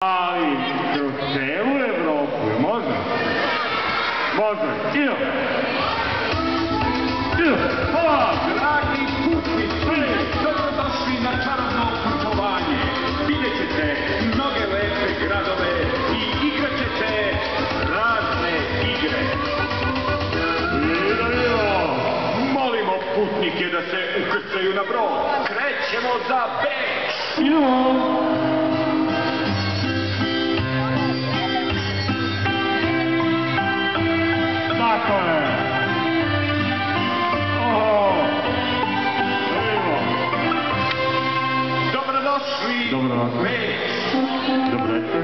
Ali kroz celu Evropu, može? Može, Dragi putnici, dobrodošli na čarobno putovanje. Vidjet ćete mnoge lepe gradove i igrat ćete razne igre. Molimo putnike da se ukrcaju na brod. Krećemo za Beč. Tako je. Dobrodošli u Beč. Dobro večer.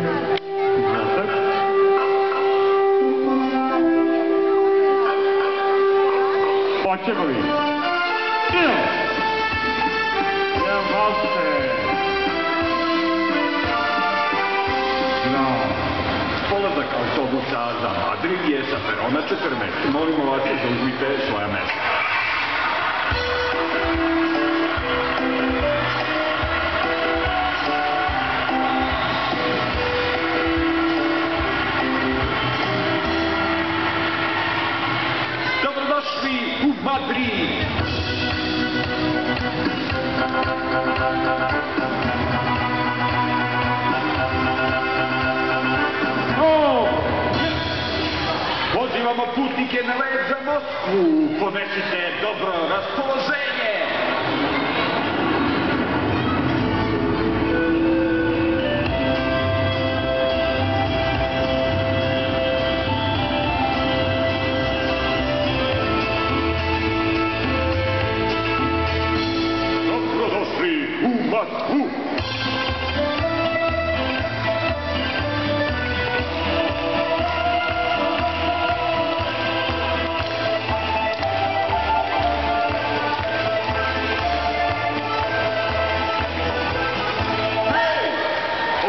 Hoćemo li? Evo valce. Polazak autobusa za Madrid je sa perona 14. Molimo vas da zauzmite svoja mesta. Dobrodošli u Madrid! Pozivamo putnike na let za Moskvu. Ponesite dobro raspoloženje. Dobrodošli u Moskvu.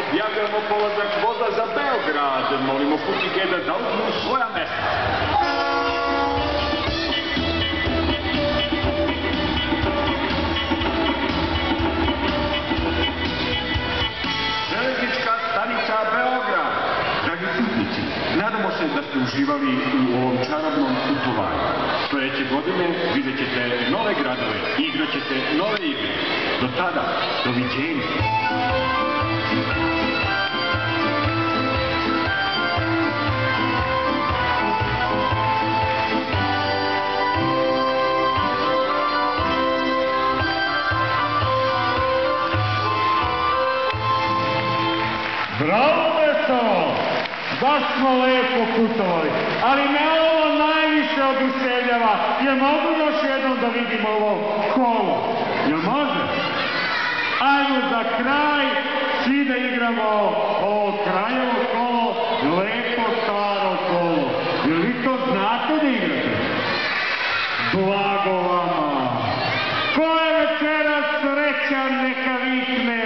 Objavljamo polazak voza za Beograd. Molimo putnike da zauzmu svoja mesta. Železnička stanica Beograd. Dragi putnici, nadamo se da ste uživali u ovom čarobnom putovanju. Sledeće godine vidjet ćete nove gradove, igrat ćete nove igre. Do tada, doviđenja. Bravo, Beto! Baš smo lepo putovali, ali me ovo najviše oduševljava. Jel mogu još jednom da vidimo ovo kolo? Jel može? Ajmo za kraj, svi da igramo ovo krajevo kolo, lepo staro kolo. Jel vi to znate da igrate? Blago vama! Ko je večeras srećan, neka vikne